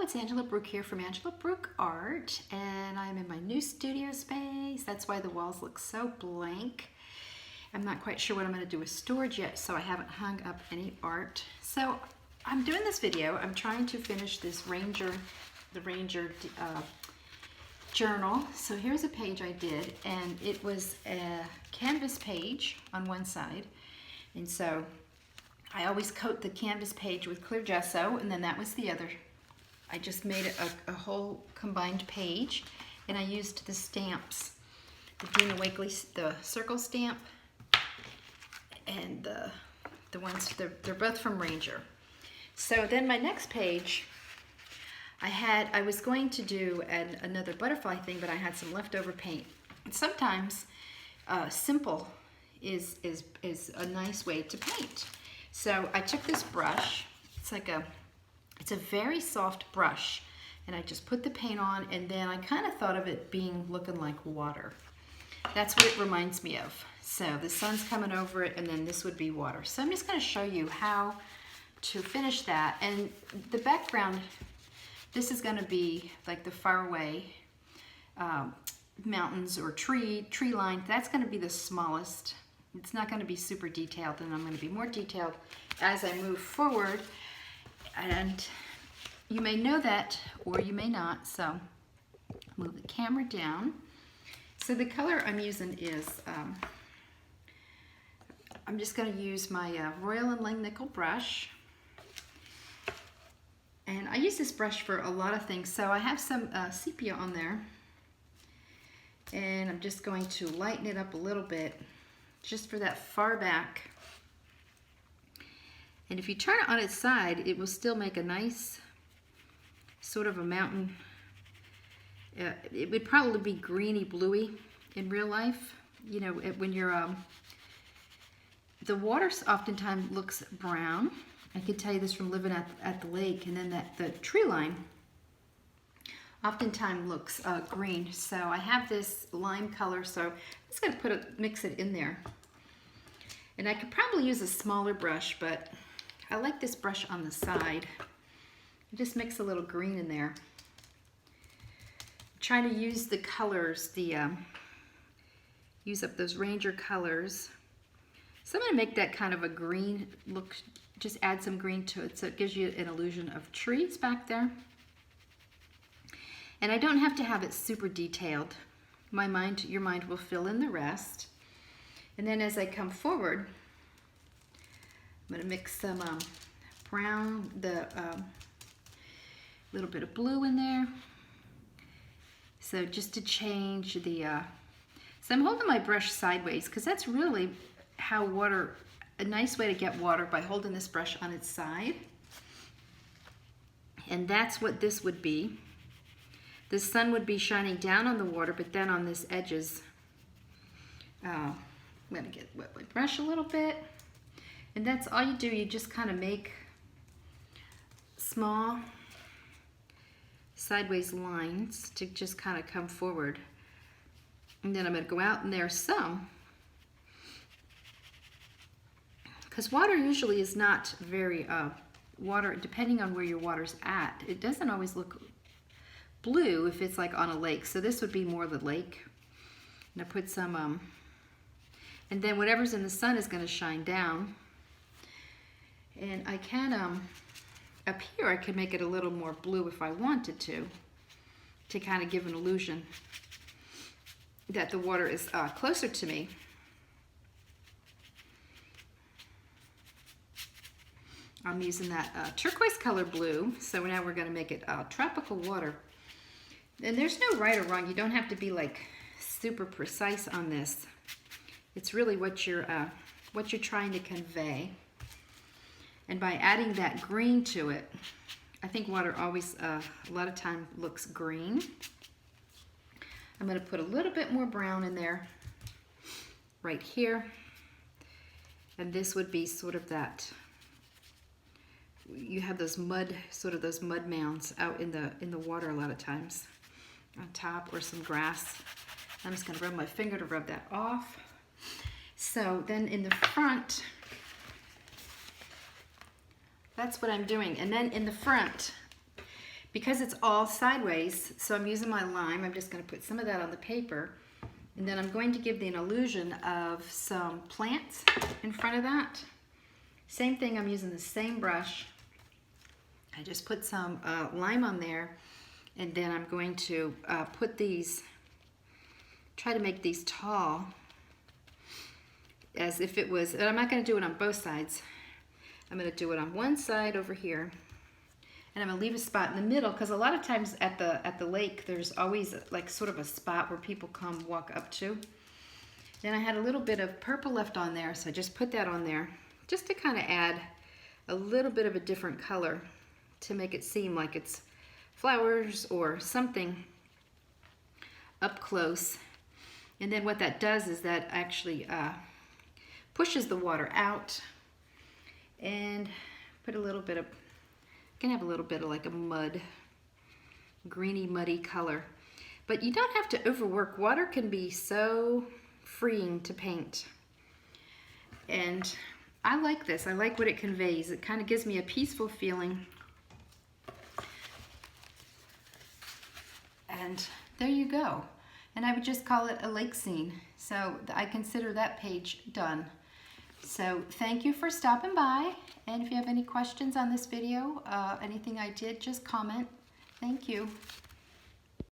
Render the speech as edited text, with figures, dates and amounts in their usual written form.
it's Angela Brook here from Angela Brook Art, and I'm in my new studio space. That's why the walls look so blank. I'm not quite sure what I'm going to do with storage yet, so I haven't hung up any art. So I'm doing this video. I'm trying to finish this Ranger journal. So here's a page I did, and it was a canvas page on one side, and so I always coat the canvas page with clear gesso, and then that was the other. I just made a whole combined page, and I used the stamps, the Dina Wakley, the circle stamp, and the ones, they're both from Ranger. So then my next page, I was going to do another butterfly thing, but I had some leftover paint. And sometimes simple is a nice way to paint. So I took this brush, it's a very soft brush, and I just put the paint on, and then I kind of thought of it looking like water. That's what it reminds me of. So the sun's coming over it, and then this would be water. So I'm just going to show you how to finish that. And the background, this is going to be like the faraway mountains or tree line. That's going to be the smallest. It's not going to be super detailed, and I'm going to be more detailed as I move forward. And you may know that, or you may not, so move the camera down. So the color I'm using is, I'm just going to use my Royal and Langnickel brush. And I use this brush for a lot of things. So I have some sepia on there, and I'm just going to lighten it up a little bit, just for that far back. And if you turn it on its side, it will still make a nice sort of a mountain. It would probably be greeny bluey in real life. You know, when you're, the water oftentimes looks brown. I can tell you this from living at the lake, and then the tree line oftentimes looks green. So I have this lime color, so I'm just gonna mix it in there. And I could probably use a smaller brush, but I like this brush on the side. Just mix a little green in there. Trying to use the colors, use up those Ranger colors. So I'm gonna make that kind of a green look, just add some green to it so it gives you an illusion of trees back there. And I don't have to have it super detailed. Your mind will fill in the rest. And then as I come forward, I'm going to mix some brown, little bit of blue in there. So just to change the, so I'm holding my brush sideways, because that's really how a nice way to get water, by holding this brush on its side. And that's what this would be. The sun would be shining down on the water, but then on this edges, I'm going to get wet my brush a little bit. And that's all you do. You just kind of make small sideways lines to just kind of come forward. And then I'm going to go out, and there's some. Because water usually is not very, depending on where your water's at, it doesn't always look blue if it's like on a lake. So this would be more the lake. And I put some, and then whatever's in the sun is going to shine down. And I can, up here, I can make it a little more blue if I wanted to kind of give an illusion that the water is closer to me. I'm using that turquoise color blue, so now we're going to make it tropical water. And there's no right or wrong. You don't have to be like super precise on this. It's really what you're trying to convey. And by adding that green to it, I think water always, a lot of time, looks green. I'm going to put a little bit more brown in there, right here. And this would be sort of that, you have those mud mounds out in the water a lot of times, on top, or some grass. I'm just going to rub my finger to rub that off. So then in the front, that's what I'm doing. And then in the front, because it's all sideways, so I'm using my lime. I'm just going to put some of that on the paper, and then I'm going to give the illusion of some plants in front of that. Same thing, I'm using the same brush. I just put some lime on there, and then I'm going to put these, try to make these tall as if it was, and I'm not going to do it on both sides. I'm going to do it on one side over here, and I'm going to leave a spot in the middle, because a lot of times at the lake there's always like sort of a spot where people come walk up to. Then I had a little bit of purple left on there, so I just put that on there just to kind of add a little bit of a different color to make it seem like it's flowers or something up close. And then what that does is that actually pushes the water out, and put a little bit of, can have a little bit of like a mud, greeny muddy color. But you don't have to overwork. Water can be so freeing to paint. And I like this. I like what it conveys. It kind of gives me a peaceful feeling. And there you go. And I would just call it a lake scene. So I consider that page done. So thank you for stopping by. And if you have any questions on this video, anything I did, just comment. Thank you.